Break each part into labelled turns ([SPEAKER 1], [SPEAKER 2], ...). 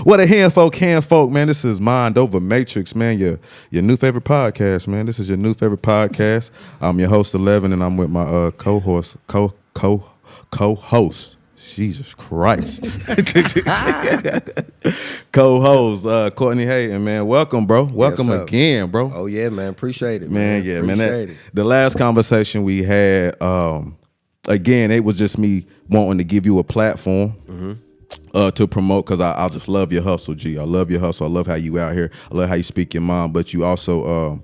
[SPEAKER 1] What a hand folk, can folk, man. This is Mindovamatrix, man. Your new favorite podcast, man. This is your new favorite podcast. I'm your host 11, and I'm with my co-host. Jesus Christ. Co-host Courtney Hayden, man. Welcome, bro. Welcome again, bro.
[SPEAKER 2] Oh yeah, man. Appreciate it,
[SPEAKER 1] man. Yeah, man. The last conversation we had, again, it was just me wanting to give you a platform. To promote, because I just love your hustle, G. I love your hustle. I love how you out here. I love how you speak your mind, but you also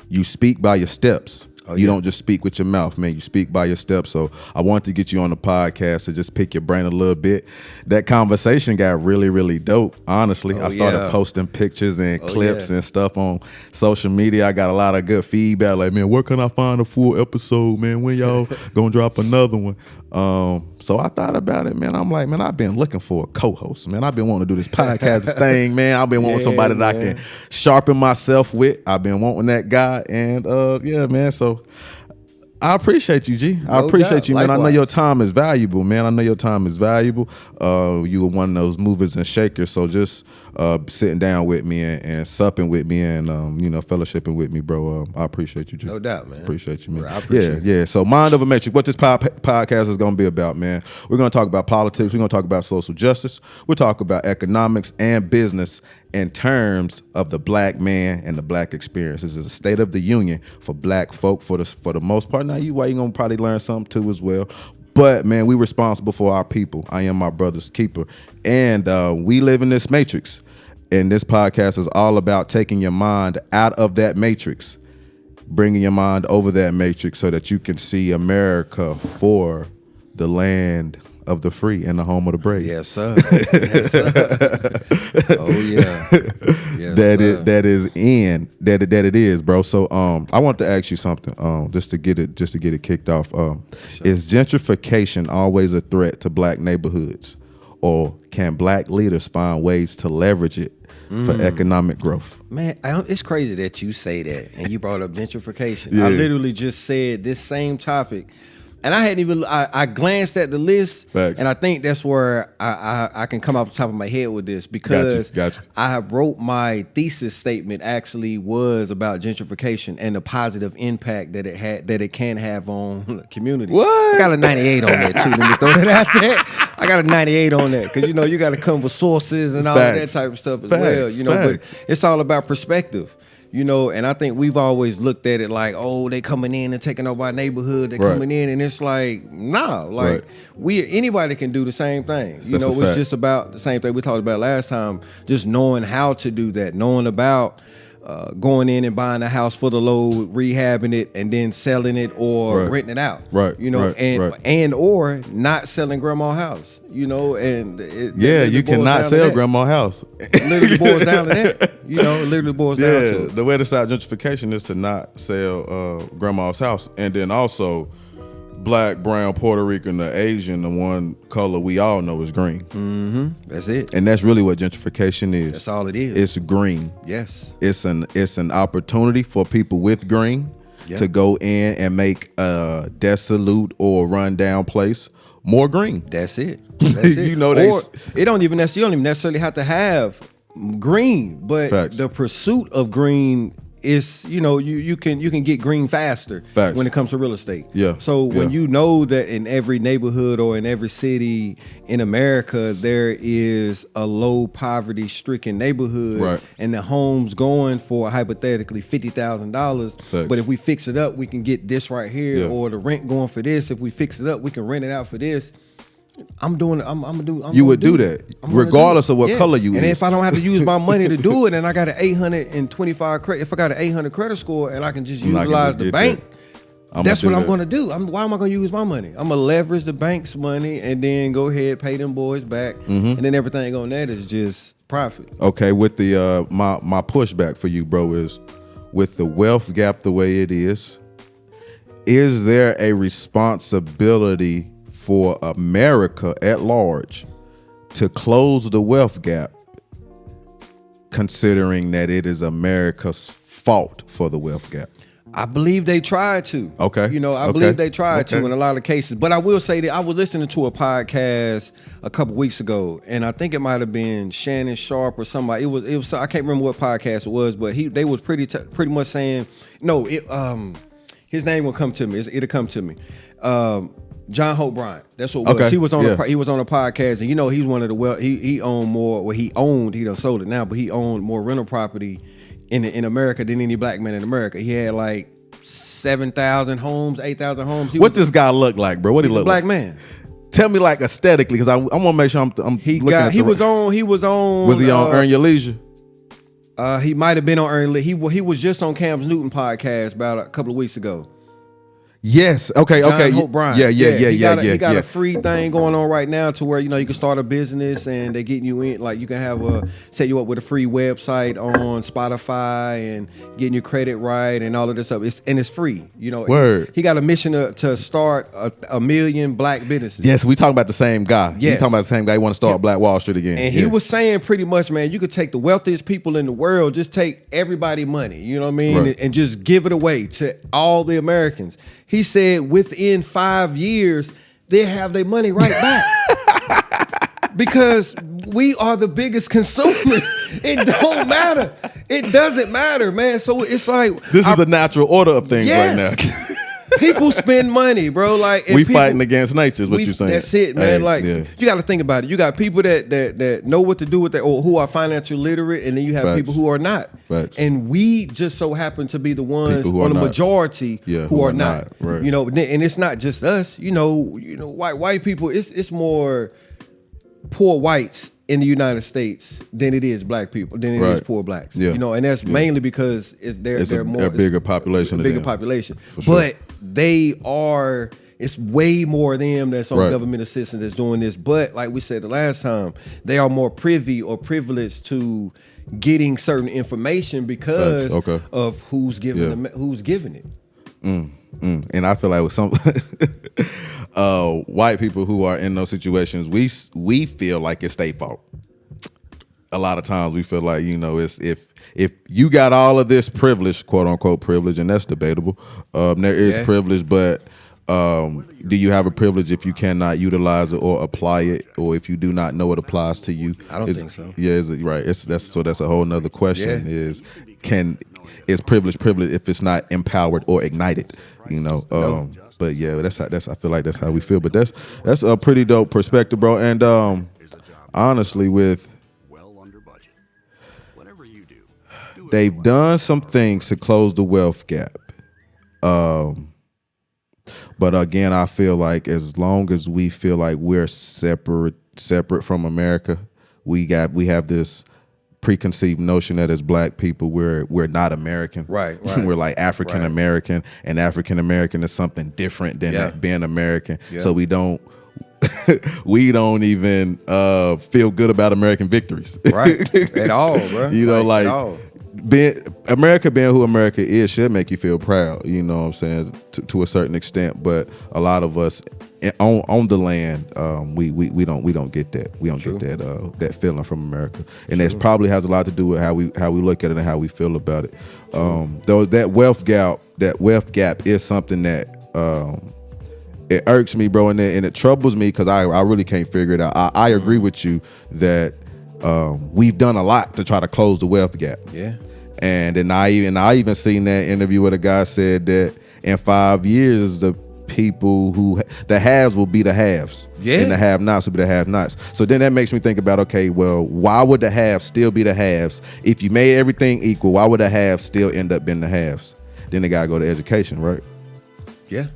[SPEAKER 1] you speak by your steps. You don't just speak with your mouth, man. You speak by your steps. So I wanted to get you on the podcast to just pick your brain a little bit. That conversation got really, really dope, honestly. I started posting pictures and clips and stuff on social media. I got a lot of good feedback, like, man, where can I find a full episode, man? When y'all gonna drop another one? So I thought about it, man. I'm like, man, I've been looking for a co-host, man. I've been wanting to do this podcast thing, man. I've been wanting somebody that I can sharpen myself with. I've been wanting that guy, and yeah, man. So I appreciate you, G. I appreciate you, man. Likewise. I know your time is valuable, man. I know your time is valuable. You were one of those movers and shakers, so just sitting down with me and supping with me and fellowshipping with me, bro. I appreciate you, G.
[SPEAKER 2] No doubt, man.
[SPEAKER 1] Appreciate you, man.
[SPEAKER 2] I appreciate it.
[SPEAKER 1] Yeah. So Mindovamatrix, what this podcast is going to be about, man. We're going to talk about politics. We're going to talk about social justice. We'll talk about economics and business in terms of the black man and the black experience. This is a state of the union for black folk for the most part. Now, you're going to probably learn something too as well. But, man, we responsible for our people. I am my brother's keeper. And we live in this matrix. And this podcast is all about taking your mind out of that matrix, bringing your mind over that matrix so that you can see America for the land of the free and the home of the brave.
[SPEAKER 2] Yes, sir. Yes, sir. Oh yeah. Yes,
[SPEAKER 1] That it is, bro. So I want to ask you something, just to get it kicked off. Sure. Is gentrification always a threat to black neighborhoods, or can black leaders find ways to leverage it for economic growth?
[SPEAKER 2] Man, it's crazy that you say that, and you brought up gentrification. I literally just said this same topic. And I hadn't even, I glanced at the list.
[SPEAKER 1] Facts.
[SPEAKER 2] And I think that's where I can come off the top of my head with this, because
[SPEAKER 1] Gotcha.
[SPEAKER 2] I wrote my thesis statement actually was about gentrification and the positive impact that it can have on the community.
[SPEAKER 1] What?
[SPEAKER 2] I got a 98 on that too. Let me throw that out there. I got a 98 on that, because you got to come with sources and all of that type of stuff as well. But it's all about perspective. And I think we've always looked at it like, oh, they coming in and taking over our neighborhood. They coming in, and it's like, nah, like anybody can do the same thing. It's just about the same thing we talked about last time. Just knowing how to do that, knowing about going in and buying a house for the low, rehabbing it, and then selling it or renting it out. And or not selling grandma's house. And
[SPEAKER 1] you cannot sell grandma's house.
[SPEAKER 2] It literally boils down to that. It literally boils down to it.
[SPEAKER 1] The way to stop gentrification is to not sell grandma's house, and then also black, brown, Puerto Rican, the Asian, the one color we all know is green.
[SPEAKER 2] Mm-hmm. That's it.
[SPEAKER 1] And that's really what gentrification is.
[SPEAKER 2] That's all it is.
[SPEAKER 1] It's green.
[SPEAKER 2] Yes.
[SPEAKER 1] It's an opportunity for people with green to go in and make a desolate or rundown place more green.
[SPEAKER 2] That's it. That's it. You don't even necessarily have to have green, but the pursuit of green is, you can get green faster when it comes to real estate.
[SPEAKER 1] Yeah.
[SPEAKER 2] So when you know that in every neighborhood or in every city in America there is a low poverty stricken neighborhood, and the home's going for hypothetically $50,000, but if we fix it up, we can get this right here, or the rent going for this. If we fix it up, we can rent it out for this. You
[SPEAKER 1] would do that regardless of what color you is.
[SPEAKER 2] And if I don't have to use my money to do it, and I got an 825 credit, if I got an 800 credit score, and I can just utilize the bank, that's what I'm going to do. Why am I going to use my money? I'm going to leverage the bank's money and then go ahead, pay them boys back, and then everything on that is just profit.
[SPEAKER 1] Okay, with the my pushback for you, bro, is with the wealth gap the way it is there a responsibility for America at large to close the wealth gap, considering that it is America's fault for the wealth gap?
[SPEAKER 2] I believe they tried to.
[SPEAKER 1] Okay.
[SPEAKER 2] I believe they tried to in a lot of cases. But I will say that I was listening to a podcast a couple weeks ago, and I think it might have been Shannon Sharp or somebody. It was I can't remember what podcast it was, but they was pretty much saying no. His name will come to me. It'll come to me. John Hope Bryant. That's what it was.
[SPEAKER 1] Okay.
[SPEAKER 2] He was on a podcast, and he's one of the he owned more. Well, he done sold it now, but he owned more rental property in America than any black man in America. He had like 7,000 homes, 8,000 homes.
[SPEAKER 1] What this guy look like, bro? What he look
[SPEAKER 2] black
[SPEAKER 1] like?
[SPEAKER 2] Man.
[SPEAKER 1] Tell me like aesthetically, because I want to make sure I'm looking at
[SPEAKER 2] he was on. Was
[SPEAKER 1] he on Earn Your Leisure?
[SPEAKER 2] He might have been on Earn Leisure. He was just on Cam Newton podcast about a couple of weeks ago.
[SPEAKER 1] Yes. Okay.
[SPEAKER 2] John
[SPEAKER 1] okay.
[SPEAKER 2] Hope Bryant.
[SPEAKER 1] Yeah.
[SPEAKER 2] He got a free thing going on right now to where you can start a business and they getting you in. Like you can have set you up with a free website on Spotify and getting your credit right and all of this stuff. It's free.
[SPEAKER 1] Word.
[SPEAKER 2] He got a mission to start a million black businesses.
[SPEAKER 1] Yes, we talking about the same guy.
[SPEAKER 2] Yes.
[SPEAKER 1] We talking about the same guy. He want to start Black Wall Street again.
[SPEAKER 2] And he was saying pretty much, man, you could take the wealthiest people in the world, just take everybody money. You know what I mean,
[SPEAKER 1] right.
[SPEAKER 2] and just give it away to all the Americans. He said within 5 years, they have their money right back. Because we are the biggest consumers. It don't matter. It doesn't matter, man. So it's like...
[SPEAKER 1] This is the natural order of things right now.
[SPEAKER 2] People spend money, bro. Like
[SPEAKER 1] we fighting against nature is what you're saying.
[SPEAKER 2] That's it, man. You got to think about it. You got people that know what to do with that, or who are financially literate, and then you have people who are not.
[SPEAKER 1] Facts.
[SPEAKER 2] And we just so happen to be the ones on the majority who are not.
[SPEAKER 1] Right.
[SPEAKER 2] And it's not just us. White people. It's more poor whites in the United States than it is black people, than it is poor blacks. Yeah. And that's mainly because they're a
[SPEAKER 1] bigger population.
[SPEAKER 2] Bigger population.
[SPEAKER 1] For sure.
[SPEAKER 2] But it's way more of them that's on government assistance that's doing this. But like we said the last time, they are more privy or privileged to getting certain information because of who's giving it.
[SPEAKER 1] And I feel like with some white people who are in those situations, we feel like it's their fault. A lot of times we feel like, it's if you got all of this privilege, quote unquote privilege, and that's debatable. There is privilege, but do you have a privilege if you cannot utilize it or apply it, or if you do not know it applies to you?
[SPEAKER 2] I don't think so.
[SPEAKER 1] Yeah, is it right? That's a whole nother question. Is privilege if it's not empowered or ignited? No. But yeah, that's I feel like that's how we feel. But that's a pretty dope perspective, bro. And honestly, with they've done some things to close the wealth gap. But again, I feel like as long as we feel like we're separate from America, we have this preconceived notion that as black people we're not American.
[SPEAKER 2] Right.
[SPEAKER 1] We're like African American, and African American is something different than being American. Yeah. So we don't even feel good about American victories.
[SPEAKER 2] Right. At all, bro.
[SPEAKER 1] At all. America being who America is should make you feel proud, you know what I'm saying, to a certain extent. But a lot of us on the land, we don't get that. We don't get that feeling from America, and that probably has a lot to do with how we look at it and how we feel about it. Though that wealth gap is something that it irks me, bro, and it troubles me because I really can't figure it out. I agree with you that we've done a lot to try to close the wealth gap.
[SPEAKER 2] Yeah.
[SPEAKER 1] And then I even seen that interview where the guy said that in 5 years the haves will be the haves, and the have-nots will be the have-nots. So then that makes me think about, okay, well, why would the haves still be the haves? If you made everything equal, why would the haves still end up being the haves? Then they gotta go to education, right?
[SPEAKER 2] Yeah.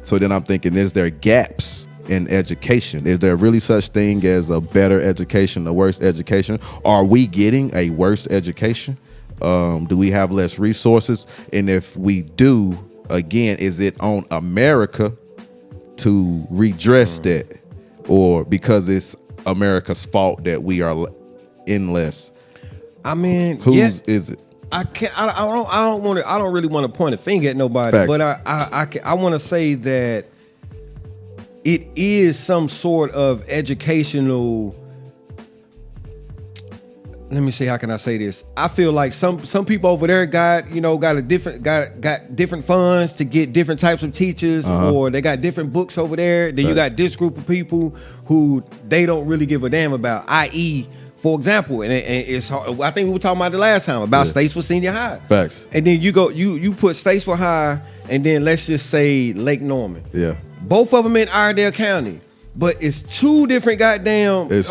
[SPEAKER 1] So then I'm thinking, is there gaps in education? Is there really such thing as a better education, a worse education? Are we getting a worse education? Do we have less resources? And if we do, again, is it on America to redress that, or because it's America's fault that we are in less?
[SPEAKER 2] I mean,
[SPEAKER 1] whose is it?
[SPEAKER 2] I can't. I don't really want to point a finger at nobody. Facts. But I want to say that it is some sort of educational let me see, how can I say this? I feel like some people over there got different funds to get different types of teachers, or they got different books over there. Then you got this group of people who they don't really give a damn about, i.e., for example, and it's hard, I think we were talking about the last time about Statesville Senior High.
[SPEAKER 1] Facts.
[SPEAKER 2] And then you put Statesville High, and then let's just say Lake Norman.
[SPEAKER 1] Yeah.
[SPEAKER 2] Both of them in Iredell County, but it's two different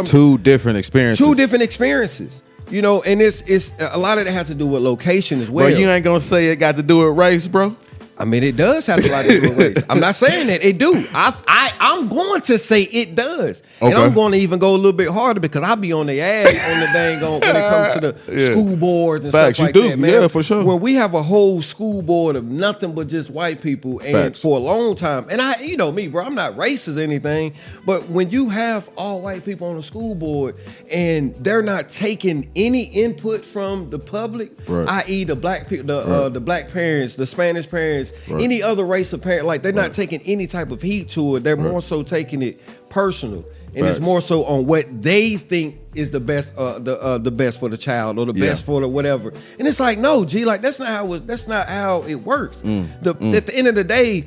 [SPEAKER 1] two different experiences.
[SPEAKER 2] Two different experiences. You know, and it's a lot of it has to do with location as well.
[SPEAKER 1] Bro, you ain't gonna say it got to do with race, bro.
[SPEAKER 2] I mean, it does have a lot to do with race. I'm not saying that it do. I'm going to say it does. Okay. And I'm going to even go a little bit harder because I'll be on the ass on the dang when it comes to the school boards and stuff like that, man.
[SPEAKER 1] Yeah, for sure.
[SPEAKER 2] When we have a whole school board of nothing but just white people, and for a long time, and you know me, bro, I'm not racist or anything, but when you have all white people on the school board and they're not taking any input from the public, i.e. the black people, the black parents, the Spanish parents, any other race of parent, like they're not taking any type of heat to it. They're more so taking it personal, and it's more so on what they think is the best, the best for the child or the best for the whatever. And it's like, no, G, like that's not how it works. At the end of the day,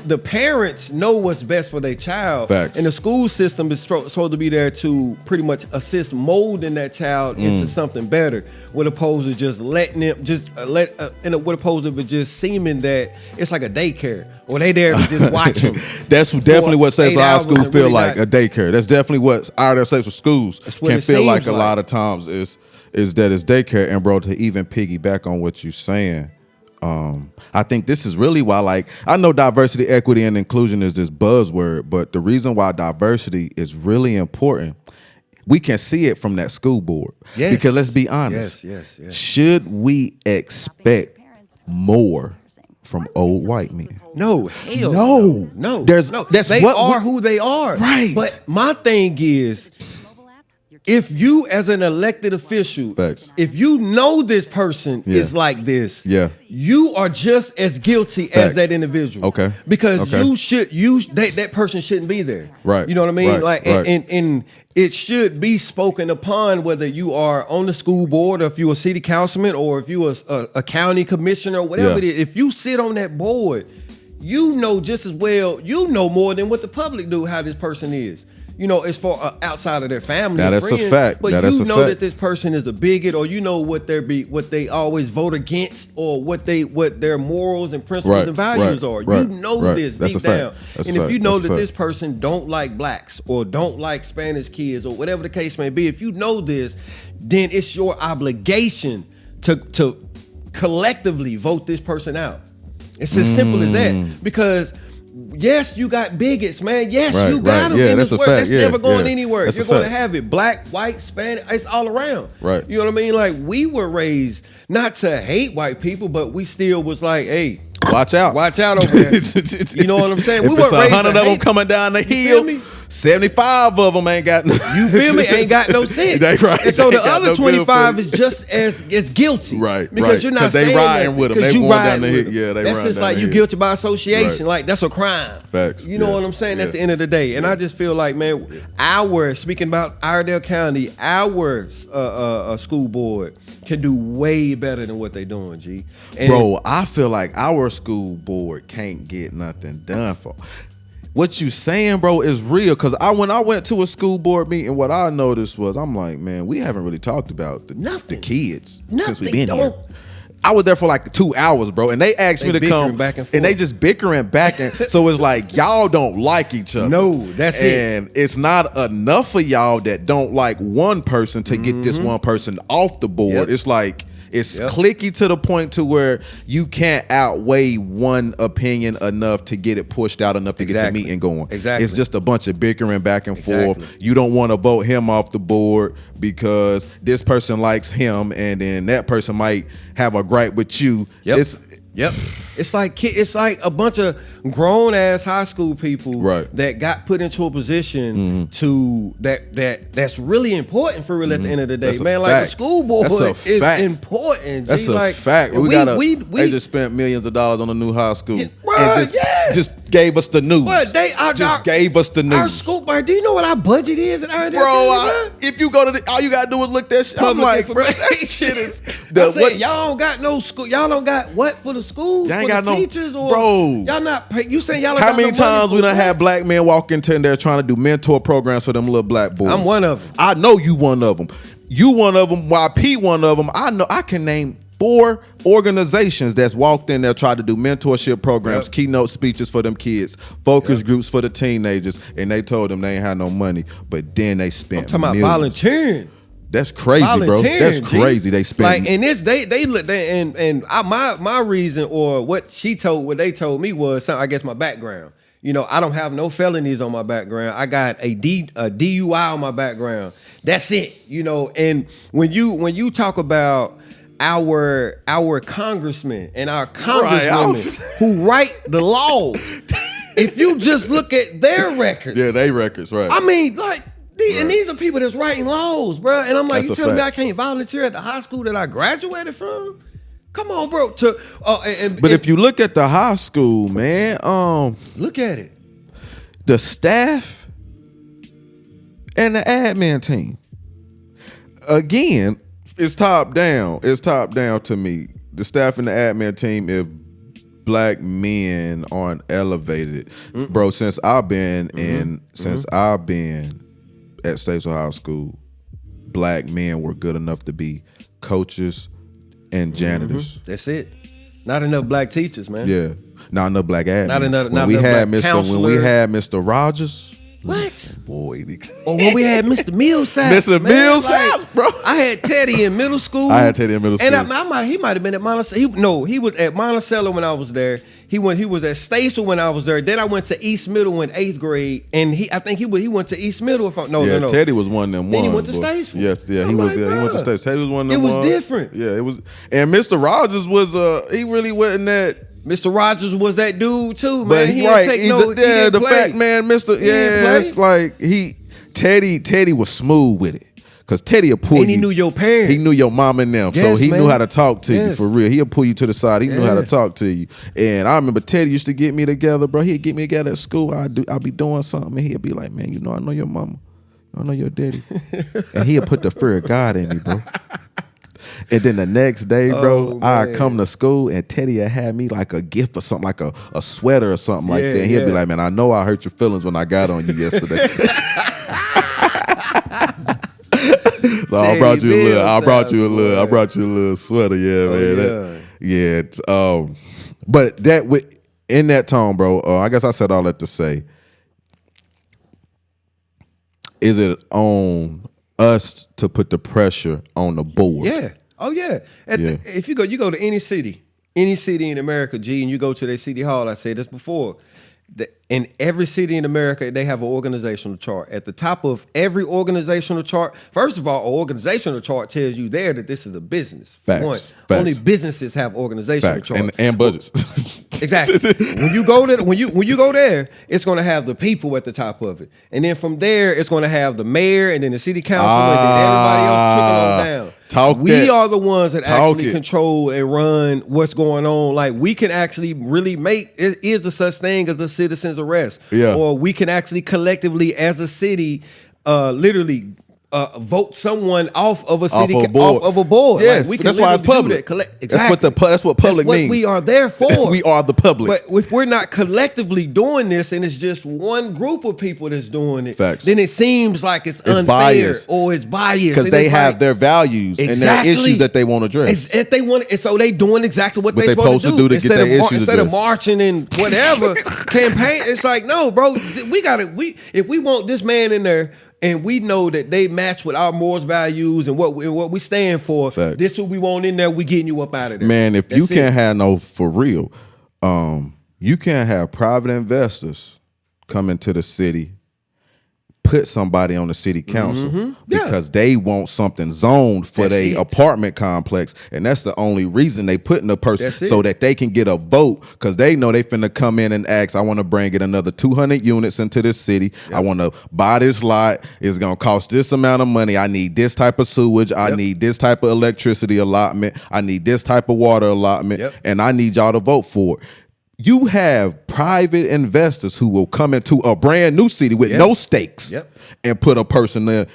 [SPEAKER 2] the parents know what's best for their child. Facts. And the school system is supposed to be there to pretty much assist molding that child into something better, with opposed to just letting them with opposed to just seeming that it's like a daycare or they there to just watch them.
[SPEAKER 1] That's definitely what Statesville High School feel really like, a daycare. That's definitely what Iredell Statesville schools can feel like a lot of times is that it's daycare. And bro, to even piggyback on what you're saying, I think this is really why, like, I know diversity, equity, and inclusion is this buzzword, but the reason why diversity is really important, we can see it from that school board. Yes. Because let's be honest, should we expect more from old white men?
[SPEAKER 2] No, hell no.
[SPEAKER 1] They
[SPEAKER 2] are who they are. Right. But my thing is, if you as an elected official, if you know this person is like this, you are just as guilty as that individual. Okay. Because that person shouldn't be there. Right. You know what I mean? And it should be spoken upon, whether you are on the school board or if you're a city councilman or if you're a county commissioner or whatever it is. If you sit on that board, you know just as well, you know more than what the public do how this person is. You know, as far outside of their family.
[SPEAKER 1] Now that's friends, a fact.
[SPEAKER 2] But you know that this person is a bigot, or you know what they always vote against, or what their morals and principles and values are. You know this deep down. And if you know that this person don't like blacks or don't like Spanish kids or whatever the case may be, if you know this, then it's your obligation to collectively vote this person out. It's as simple as that. Because yes, you got bigots, man. Yes, you got them in this world. That's never going anywhere. You're going to have it. Black, white, Spanish, it's all around. Right. You know what I mean? Like, we were raised not to hate white people, but we still was like, hey,
[SPEAKER 1] watch out.
[SPEAKER 2] Watch out over there. You know what I'm saying?
[SPEAKER 1] If it's 100 of them coming down the hill, 75 of them ain't got no.
[SPEAKER 2] You feel me? Ain't got no sense. Right. And so the other 25 is just as guilty. Right. Because you're not saying
[SPEAKER 1] they riding with them. They going down the hill. Yeah, they
[SPEAKER 2] that's just like you guilty by association. Like, that's a crime.
[SPEAKER 1] Facts.
[SPEAKER 2] You know what I'm saying? At the end of the day. And I just feel like, man, speaking about Iredell County, our school board can do way better than what they doing, G. And
[SPEAKER 1] bro, I feel like our school board can't get nothing done for. What you saying, bro, is real. Because when I went to a school board meeting, what I noticed was, I'm like, man, we haven't really talked about the kids since we've been here. I was there for like 2 hours, bro, and they asked me to come, back and they just bickering back, and so it's like y'all don't like each other.
[SPEAKER 2] No, that's it.
[SPEAKER 1] And it's not enough of y'all that don't like one person to get this one person off the board. It's like it's cliquey to the point to where you can't outweigh one opinion enough to get it pushed out enough to get the meeting going. Exactly. It's just a bunch of bickering back and forth. You don't want to vote him off the board because this person likes him, and then that person might have a gripe with you. It's like a bunch of grown ass high school people that got put into a position to that's really important for real at the end of the day. That's man, like the school board is important. That's a fact. They just spent millions of dollars on a new high school. And just gave us the news.
[SPEAKER 2] But they
[SPEAKER 1] gave us the news.
[SPEAKER 2] Our school, bro, do you know what our budget is?
[SPEAKER 1] If you go to all you gotta do is look that shit. I'm like, bro, that shit is.
[SPEAKER 2] Y'all don't got no school. Y'all don't got what for the schools?
[SPEAKER 1] Y'all ain't
[SPEAKER 2] for
[SPEAKER 1] got
[SPEAKER 2] the
[SPEAKER 1] no
[SPEAKER 2] teachers, or
[SPEAKER 1] bro.
[SPEAKER 2] Y'all not. You saying y'all?
[SPEAKER 1] How many times we done had black men walk into and they're trying to do mentor programs for them little black boys?
[SPEAKER 2] I'm one of them.
[SPEAKER 1] I know you one of them. You one of them. YP one of them. I know. I can name 4 organizations that's walked in there, tried to do mentorship programs, keynote speeches for them kids, focus groups for the teenagers, and they told them they ain't had no money, but then they spent.
[SPEAKER 2] I'm talking about volunteering.
[SPEAKER 1] That's crazy, bro. That's crazy. They spent
[SPEAKER 2] like, and this my reason, or what they told me was, I guess, my background. You know, I don't have no felonies on my background. I got a DUI on my background. That's it. You know, and when you talk about our congressmen and our congresswomen who write the law, if you just look at their records,
[SPEAKER 1] they records, right?
[SPEAKER 2] I mean, like, and these are people that's writing laws, bro. And I'm like, you telling me I can't volunteer at the high school that I graduated from? Come on, bro.
[SPEAKER 1] But if you look at the high school, man,
[SPEAKER 2] look at it.
[SPEAKER 1] The staff and the admin team. Again, it's top down. It's top down to me. The staff and the admin team, if black men aren't elevated, bro, since I've been at Statesville High School, black men were good enough to be coaches and janitors.
[SPEAKER 2] That's it. Not enough black teachers, man.
[SPEAKER 1] Yeah. Not enough black admin.
[SPEAKER 2] Not enough
[SPEAKER 1] when we had Mr. Rogers.
[SPEAKER 2] What?
[SPEAKER 1] Boy.
[SPEAKER 2] Or when we had Mr. Millsap.
[SPEAKER 1] Mr. Millsap, bro.
[SPEAKER 2] I had Teddy in middle school.
[SPEAKER 1] And
[SPEAKER 2] he might have been at Monticello. He was at Monticello when I was there. He was at Statesville when I was there. Then I went to East Middle in 8th grade. And I think he went to East Middle. No.
[SPEAKER 1] Teddy was one of them ones.
[SPEAKER 2] Then he went to Statesville.
[SPEAKER 1] Yes, yeah, he went to Statesville. Teddy was one of them
[SPEAKER 2] ones.
[SPEAKER 1] It was
[SPEAKER 2] different.
[SPEAKER 1] Yeah, it was. And Mr. Rogers was he really wasn't that.
[SPEAKER 2] Mr. Rogers was that dude too, man.
[SPEAKER 1] But
[SPEAKER 2] he didn't take no.
[SPEAKER 1] The fat man, Mr. Yeah, it's like Teddy was smooth with it. Cause Teddy will pull you.
[SPEAKER 2] And he knew your parents.
[SPEAKER 1] He knew your mom and them.
[SPEAKER 2] Yes,
[SPEAKER 1] so he
[SPEAKER 2] man.
[SPEAKER 1] knew how to talk to you for real. He'll pull you to the side. He knew how to talk to you. And I remember Teddy used to get me together, bro. He'd get me together at school. I'll be doing something and he'd be like, man, I know your mama. I know your daddy. And he'll put the fear of God in me, bro. And then the next day, bro, I come to school and Teddy had me like a gift or something, like a sweater or something like that. And he'll be like, man, I know I hurt your feelings when I got on you yesterday. So I brought you a little sweater, man. But that in that tone, bro, I guess I said all that to say, is it on us to put the pressure on the board?
[SPEAKER 2] Yeah. Oh yeah. If you go to any city in America, G, and you go to their city hall, I said this before. In every city in America, they have an organizational chart. At the top of every organizational chart, first of all, an organizational chart tells you there that this is a business.
[SPEAKER 1] Facts.
[SPEAKER 2] Only businesses have organizational charts
[SPEAKER 1] and budgets.
[SPEAKER 2] Exactly. When you go there, it's going to have the people at the top of it, and then from there, it's going to have the mayor and then the city council and then everybody else trickle on down. We are the ones that actually control and run what's going on. Like, we can actually really is there such thing as a citizen's arrest.
[SPEAKER 1] Yeah.
[SPEAKER 2] Or we can actually collectively as a city literally vote someone off of a city off of a board.
[SPEAKER 1] Yes,
[SPEAKER 2] like, we can
[SPEAKER 1] that's why it's public.
[SPEAKER 2] Exactly.
[SPEAKER 1] That's what public means.
[SPEAKER 2] We are there for.
[SPEAKER 1] We are the public.
[SPEAKER 2] But if we're not collectively doing this and it's just one group of people that's doing it, then it seems like it's unfair
[SPEAKER 1] biased.
[SPEAKER 2] Or it's biased.
[SPEAKER 1] Because they have their values and their issues that they want to address.
[SPEAKER 2] So they doing exactly what they're supposed to do
[SPEAKER 1] to get their issues
[SPEAKER 2] instead of marching and whatever campaign. It's like, no, bro, if we want this man in there, and we know that they match with our morals, values, and what we stand for.
[SPEAKER 1] Fact.
[SPEAKER 2] This who we want in there. We getting you up out of there.
[SPEAKER 1] Man, if you can't have for real, you can't have private investors come into the city, put somebody on the city council because they want something zoned for their apartment complex, and that's the only reason they put in a person so that they can get a vote, because they know they finna come in and ask, I want to bring in another 200 units into this city. I want to buy this lot. It's gonna cost this amount of money. I need this type of sewage. I need this type of electricity allotment. I need this type of water allotment, and I need y'all to vote for it. you have private investors who will come into a brand new city with no stakes and put a person there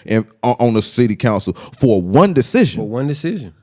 [SPEAKER 1] on the city council for one decision.
[SPEAKER 2] For one decision.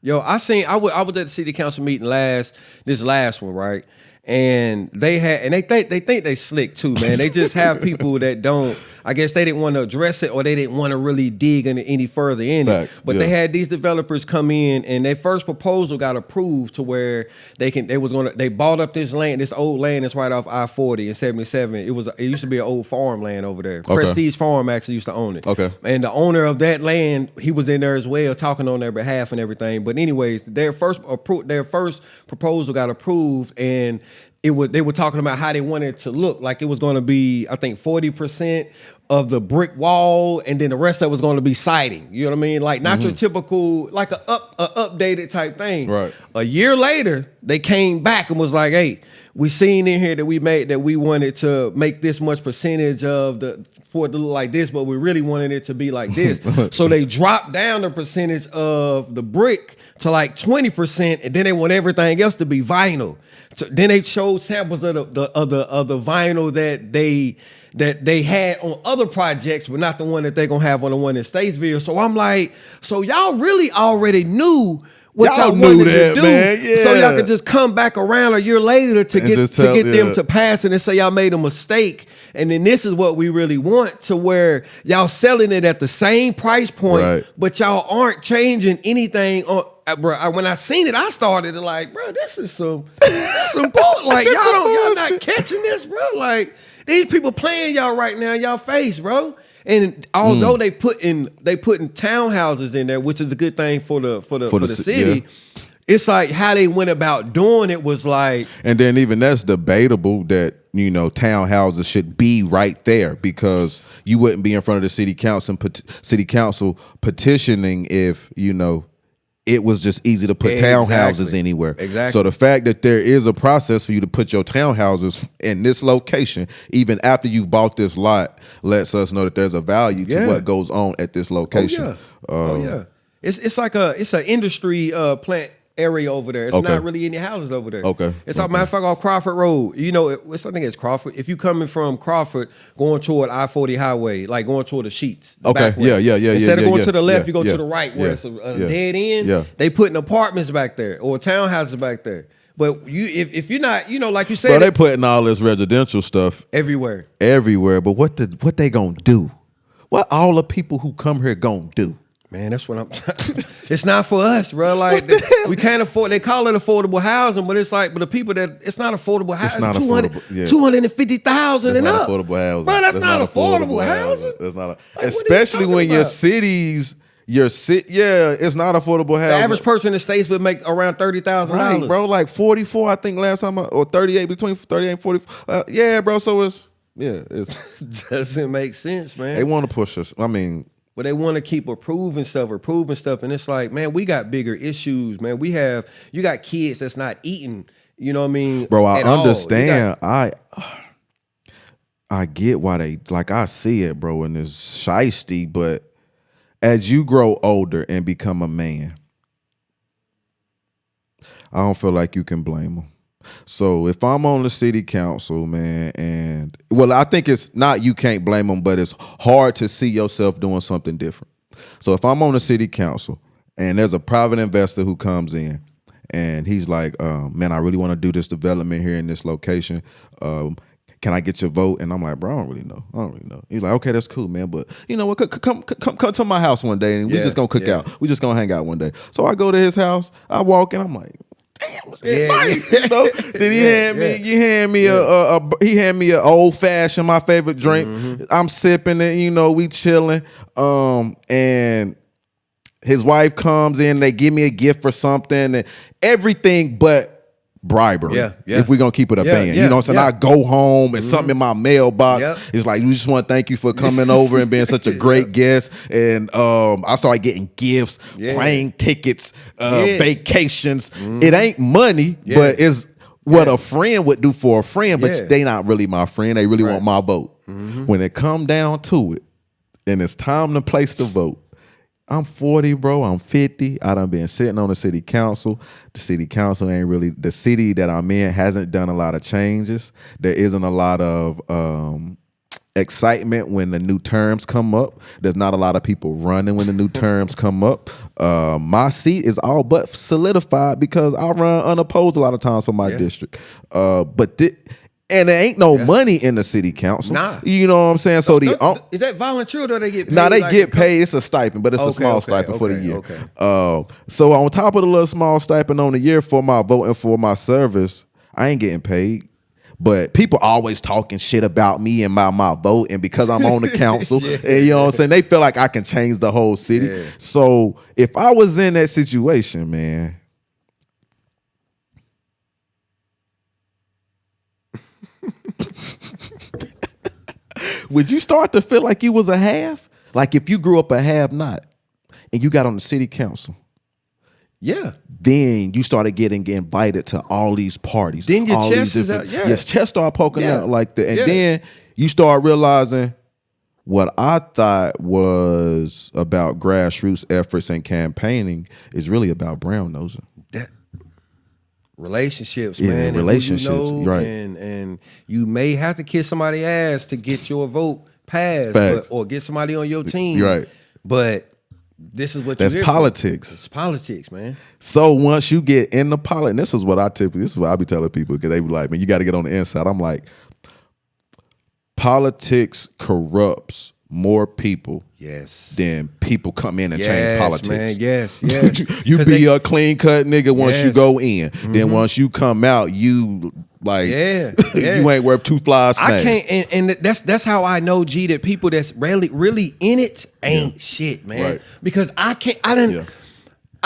[SPEAKER 2] Yo, I was at the city council meeting this last one, right? And they think they slick too, man. They just have people that don't. I guess they didn't want to address it, or they didn't want to really dig any further in it. But they had these developers come in, and their first proposal got approved to where they bought up this land, this old land that's right off I-40 and 77. It used to be an old farmland over there. Okay. Prestige Farm actually used to own it.
[SPEAKER 1] Okay.
[SPEAKER 2] And the owner of that land, he was in there as well, talking on their behalf and everything. But anyways, their first proposal got approved, and they were talking about how they wanted it to look. Like it was going to be, I think, 40% of the brick wall, and then the rest of it was going to be siding. You know what I mean? Like not your typical, like a updated type thing.
[SPEAKER 1] Right.
[SPEAKER 2] A year later, they came back and was like, "Hey, we seen in here that we wanted to make this much percentage for it to look like this, but we really wanted it to be like this." So they dropped down the percentage of the brick to like 20%, and then they want everything else to be vinyl. So then they showed samples of the vinyl that they had on other projects, but not the one that they're gonna have on the one in Statesville. So I'm like, so y'all really already knew what y'all wanted to do, man. Yeah. So y'all could just come back around a year later to get them to pass it and say y'all made a mistake. And then this is what we really want, to where y'all selling it at the same price point, but y'all aren't changing anything on. Bro, when I seen it, I started to like, bro, this is some bull. Like y'all not catching this, bro. Like these people playing y'all right now in y'all face, bro. And although they putting townhouses in there, which is a good thing for the city, it's like how they went about doing it was like.
[SPEAKER 1] And then even that's debatable that, you know, townhouses should be right there, because you wouldn't be in front of the city council petitioning if, you know, it was just easy to put townhouses anywhere. Exactly. So the fact that there is a process for you to put your townhouses in this location, even after you've bought this lot, lets us know that there's a value to what goes on at this location.
[SPEAKER 2] It's like it's an industry plant area over there. It's not really any houses over there. It's a matter of fact off Crawford Road. You know, I think it's Crawford. If you coming from Crawford going toward I-40 highway, like going toward the Sheets. Instead of going to the left, you go to the right where it's a dead end. They putting apartments back there or townhouses back there. But if you're not, you know, like you said,
[SPEAKER 1] bro, they putting all this residential stuff
[SPEAKER 2] everywhere.
[SPEAKER 1] But what they gonna do? What all the people who come here gonna do?
[SPEAKER 2] Man, that's what I'm. It's not for us, bro. Like we can't afford. They call it affordable housing, but it's like, but the people that it's not affordable housing. It's not affordable. 250,000 and up.
[SPEAKER 1] Affordable housing,
[SPEAKER 2] bro. That's not affordable housing.
[SPEAKER 1] That's not, especially when your cities. It's not affordable housing.
[SPEAKER 2] The average person in the States would make around $30,000.
[SPEAKER 1] Right, bro. Like 44, I think last time, or 38, between 38 and 40. Bro. So it
[SPEAKER 2] doesn't make sense, man.
[SPEAKER 1] They want to push us. I mean.
[SPEAKER 2] But they want to keep approving stuff, and it's like, man, we got bigger issues, man. You got kids that's not eating, you know what I mean?
[SPEAKER 1] Bro, I understand. I get why they, like, I see it, bro, and it's shiesty, but as you grow older and become a man, I don't feel like you can blame them. So if I'm on the city council, man, and well, I think it's not you can't blame them, but it's hard to see yourself doing something different. So if I'm on the city council and there's a private investor who comes in and he's like, man, I really want to do this development here in this location. Can I get your vote? And I'm like, bro, I don't really know. He's like, okay, that's cool, man. But you know what? Come to my house one day and we just gonna cook out. We just gonna hang out one day. So I go to his house. I walk in. I'm like, damn, you know. Then he hand me a old fashioned, my favorite drink. Mm-hmm. I'm sipping it, you know, we chilling. And his wife comes in, they give me a gift for something, and everything but bribery. If we're gonna keep it a band. You know, so I go home and something in my mailbox. It's like, we just want to thank you for coming over and being such a great guest. And I started getting gifts, plane tickets, vacations. It ain't money, but it's what a friend would do for a friend, but they not really my friend. They really want my vote. When it come down to it, and it's time to place the vote, I'm 40, bro. I'm 50. I done been sitting on the city council. The city council ain't really, the city that I'm in hasn't done a lot of changes. There isn't a lot of excitement when the new terms come up. There's not a lot of people running when the new terms come up. My seat is all but solidified because I run unopposed a lot of times for my district. And there ain't no money in the city council.
[SPEAKER 2] Nah.
[SPEAKER 1] You know what I'm saying? So
[SPEAKER 2] is that volunteer or do they get paid?
[SPEAKER 1] Nah, they get paid. It's a stipend, but it's a small stipend for the year.
[SPEAKER 2] Okay.
[SPEAKER 1] So on top of the little small stipend on the year for my voting for my service, I ain't getting paid. But people always talking shit about me and my vote, and because I'm on the council, and you know what I'm saying, they feel like I can change the whole city. Yeah. So if I was in that situation, man, would you start to feel like you was a have? Like if you grew up a have-not and you got on the city council, then you started getting invited to all these parties.
[SPEAKER 2] Then your chest is out.
[SPEAKER 1] Yes, chest start poking out like that. And then you start realizing what I thought was about grassroots efforts and campaigning is really about brown nosing.
[SPEAKER 2] Relationships, man.
[SPEAKER 1] Relationships, right.
[SPEAKER 2] And you may have to kiss somebody's ass to get your vote passed, or get somebody on your team.
[SPEAKER 1] Right.
[SPEAKER 2] But this is what
[SPEAKER 1] that's politics.
[SPEAKER 2] It's politics, man.
[SPEAKER 1] So once you get in the politics, this is what I be telling people, because they be like, man, you got to get on the inside. I'm like, politics corrupts more people than people come in and change politics.
[SPEAKER 2] Man, yes.
[SPEAKER 1] You be a clean cut nigga once you go in. Then once you come out, you like you ain't worth two flies.
[SPEAKER 2] I can't, and that's how I know, G, that people that's really in it ain't shit, man. Right. Because I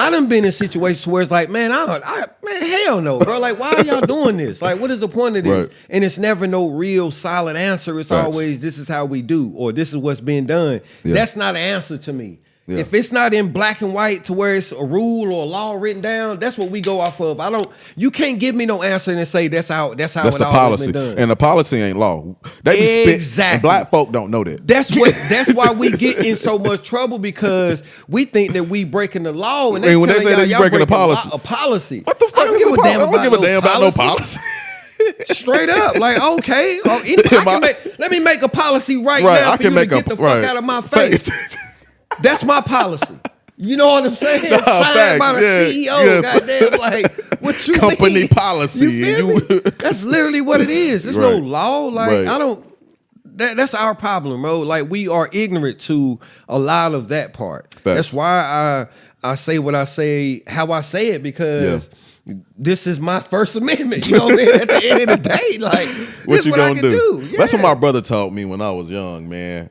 [SPEAKER 2] done been in situations where it's like, man, hell no, bro. Like, why are y'all doing this? Like, what is the point of this? Right. And it's never no real solid answer. It's always, this is how we do, or this is what's being done. That's not an answer to me. If it's not in black and white to where it's a rule or a law written down, that's what we go off of. You can't give me no answer and say that's how it's
[SPEAKER 1] the policy. Been done. And the policy ain't law.
[SPEAKER 2] Exactly.
[SPEAKER 1] And black folk don't know that.
[SPEAKER 2] That's why we get in so much trouble, because we think that we breaking the law, and
[SPEAKER 1] when they say that you breaking a policy.
[SPEAKER 2] A policy.
[SPEAKER 1] What the fuck is a policy? I don't give a damn about no policy.
[SPEAKER 2] Straight up, like, okay, let me make a policy right now for you to get the fuck out of my face. That's my policy. You know what I'm saying? Signed by the CEO. Goddamn, like, what you
[SPEAKER 1] company
[SPEAKER 2] mean?
[SPEAKER 1] Policy.
[SPEAKER 2] You that's literally what it is. There's no law. Like, I don't. That's our problem, bro. Like, we are ignorant to a lot of that part. That's why I say what I say, how I say it, because this is my First Amendment. You know what I mean? At the end of the day, like,
[SPEAKER 1] what you gonna do?
[SPEAKER 2] Yeah.
[SPEAKER 1] That's what my brother taught me when I was young, man.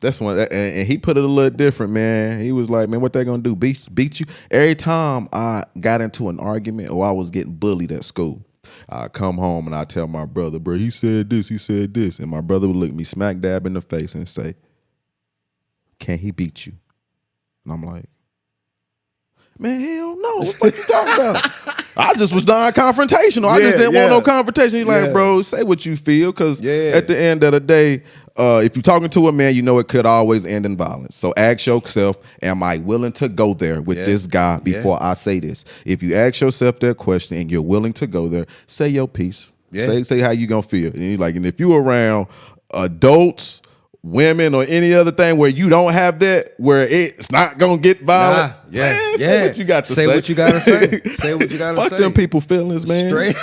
[SPEAKER 1] That's one, and he put it a little different, man. He was like, man, what they gonna do? Beat you? Every time I got into an argument or I was getting bullied at school, I come home and I tell my brother, bro, he said this. And my brother would look me smack dab in the face and say, can he beat you? And I'm like, man, hell no. What the fuck you talking about? I just was non-confrontational. I just didn't want no confrontation. He's like, bro, say what you feel, because at the end of the day, if you're talking to a man, you know it could always end in violence. So ask yourself, am I willing to go there with this guy before I say this? If you ask yourself that question and you're willing to go there, say your piece. Say how you gonna feel. And if you're around adults, women, or any other thing where you don't have that, where it's not gonna get violent, say what you got to say.
[SPEAKER 2] Say what you gotta say. Say what you gotta say.
[SPEAKER 1] Fuck them people feelings, man.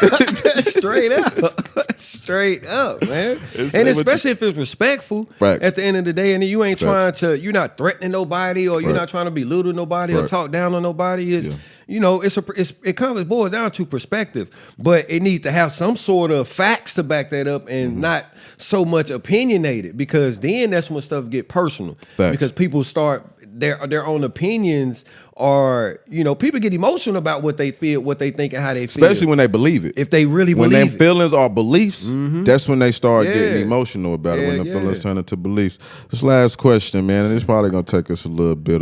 [SPEAKER 2] Straight up, man. And especially if it's respectful at the end of the day, and you ain't trying to, you're not threatening nobody, or you're not trying to belittle nobody or talk down on nobody. It boils down to perspective, but it needs to have some sort of facts to back that up, and not so much opinionated, because then that's when stuff get personal. Because people start their own opinions, or people get emotional about what they feel, what they think, and how they feel.
[SPEAKER 1] Especially when they believe it.
[SPEAKER 2] If they really believe it.
[SPEAKER 1] When their feelings are beliefs, that's when they start getting emotional about it, when the feelings turn into beliefs. This last question, man, and it's probably going to take us a little bit,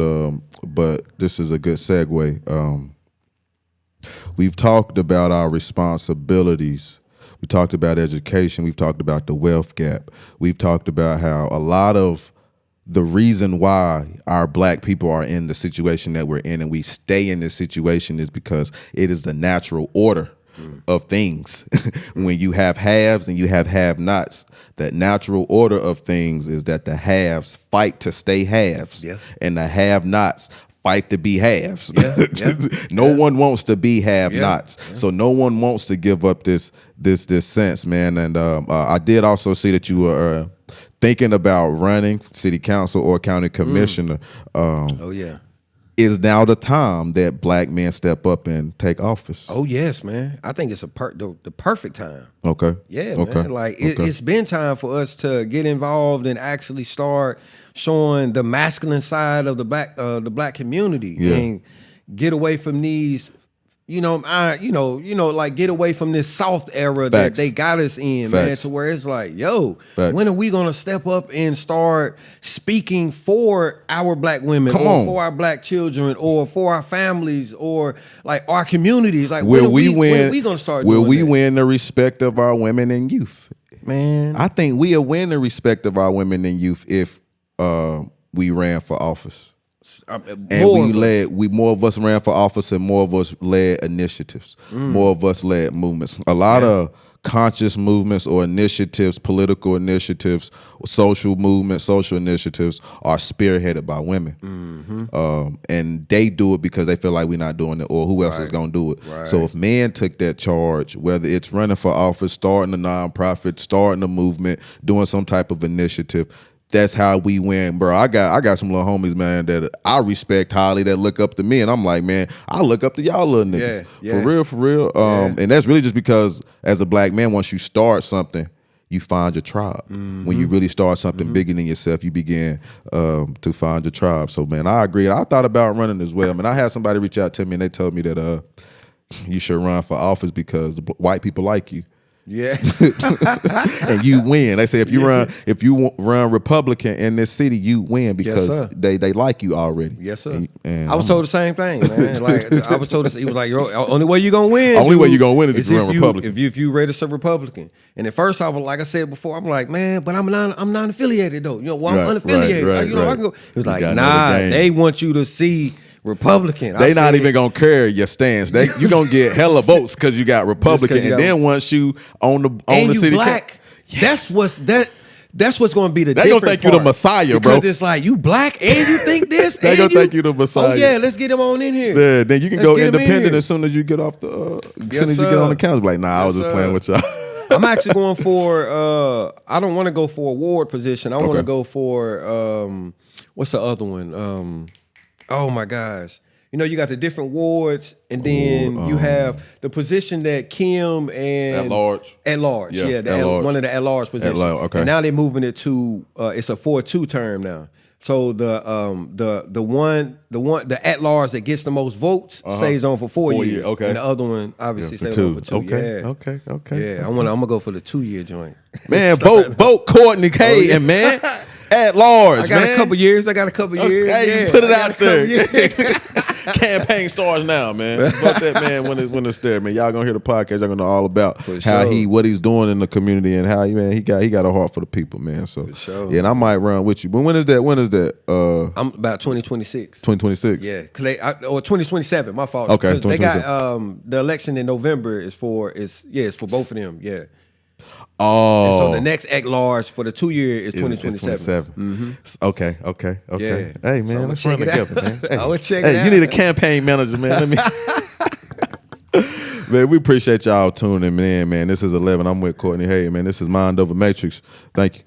[SPEAKER 1] but this is a good segue. We've talked about our responsibilities. We talked about education. We've talked about the wealth gap. We've talked about how a lot of the reason why our black people are in the situation that we're in and we stay in this situation is because it is the natural order of things. When you have haves and you have have-nots, that natural order of things is that the haves fight to stay halves, and the have-nots fight to be halves. No one wants to be have-nots, so no one wants to give up this sense, man. And I did also see that you were thinking about running city council or county commissioner. Is now the time that black men step up and take office?
[SPEAKER 2] Oh yes, man. I think it's the perfect time.
[SPEAKER 1] Okay.
[SPEAKER 2] Yeah, man. Like it's been time for us to get involved and actually start showing the masculine side of the black community and get away from these. Like get away from this soft era that they got us in, man, to where it's like, yo, when are we gonna step up and start speaking for our black women for our black children or for our families or like our communities? Like when are we gonna start doing that?
[SPEAKER 1] Will we win the respect of our women and youth?
[SPEAKER 2] Man,
[SPEAKER 1] I think we'll win the respect of our women and youth if we ran for office. More of us ran for office and more of us led initiatives. More of us led movements. A lot of conscious movements or initiatives, political initiatives, social movements, social initiatives are spearheaded by women. And they do it because they feel like we're not doing it, or who else is going to do it. So if men took that charge, whether it's running for office, starting a nonprofit, starting a movement, doing some type of initiative, that's how we win, bro. I got some little homies, man, that I respect highly that look up to me, and I'm like, man, I look up to y'all little niggas. For real. And that's really just because as a black man, once you start something, you find your tribe. When you really start something bigger than yourself, you begin to find your tribe. So, man, I agree. I thought about running as well. I mean, I had somebody reach out to me, and they told me that you should run for office because white people like you. And you win. They say if you run Republican in this city, you win because they like you already.
[SPEAKER 2] Yes, sir. And I was told the same thing, man. Like I was told, he was like, only way you gonna win.
[SPEAKER 1] Only way you gonna win is if you run Republican.
[SPEAKER 2] If you register Republican. And at first, I was like I said before, I'm like, man, but I'm non-affiliated though. I'm unaffiliated. I can go. He was like, nah, they want you to see Republican.
[SPEAKER 1] They not even gonna care your stance. You gonna get hella votes because you got Republican, and then once you on the city,
[SPEAKER 2] black. That's what's gonna be the.
[SPEAKER 1] They gonna think you the Messiah, bro.
[SPEAKER 2] Because it's like you black and you think this.
[SPEAKER 1] They gonna think you the Messiah.
[SPEAKER 2] Oh yeah, let's get him on in here.
[SPEAKER 1] Yeah, then you can go independent as soon as you get off the. As soon as you get on the council, like, nah, I was just playing with y'all.
[SPEAKER 2] I'm actually going for. I don't want to go for a ward position. I want to go for. What's the other one? Oh my gosh. You got the different wards, and then you have the position that Kim and
[SPEAKER 1] at large,
[SPEAKER 2] one of the at large positions.
[SPEAKER 1] Okay.
[SPEAKER 2] And now they're moving it to it's a 4-2 term now. So the at large that gets the most votes stays on for 4 years.
[SPEAKER 1] Okay.
[SPEAKER 2] And the other one obviously stays on for 2.
[SPEAKER 1] Okay.
[SPEAKER 2] Yeah, I'm gonna go for the 2-year joint.
[SPEAKER 1] Man, vote Courtney K and man. At large,
[SPEAKER 2] I got a couple years.
[SPEAKER 1] Hey, you put it out there. Campaign starts now, man. Fuck that, man. When it's there, man. Y'all gonna hear the podcast. Y'all gonna know all about what he's doing in the community and how he got a heart for the people, man. So yeah, and I might run with you. But when is that?
[SPEAKER 2] I'm about 2026.
[SPEAKER 1] 2026.
[SPEAKER 2] Yeah, or 2027. My fault.
[SPEAKER 1] Okay,
[SPEAKER 2] they got the election in November is for both of them. Yeah.
[SPEAKER 1] Oh,
[SPEAKER 2] and so the next at large for the 2-year is 2027.
[SPEAKER 1] Okay.
[SPEAKER 2] Yeah.
[SPEAKER 1] Hey man, let's run together, man. Hey,
[SPEAKER 2] I would check it out.
[SPEAKER 1] You need a campaign manager, man. Man, we appreciate y'all tuning in, man. This is 11. I'm with Courtney Hay, man. This is Mindovamatrix. Thank you.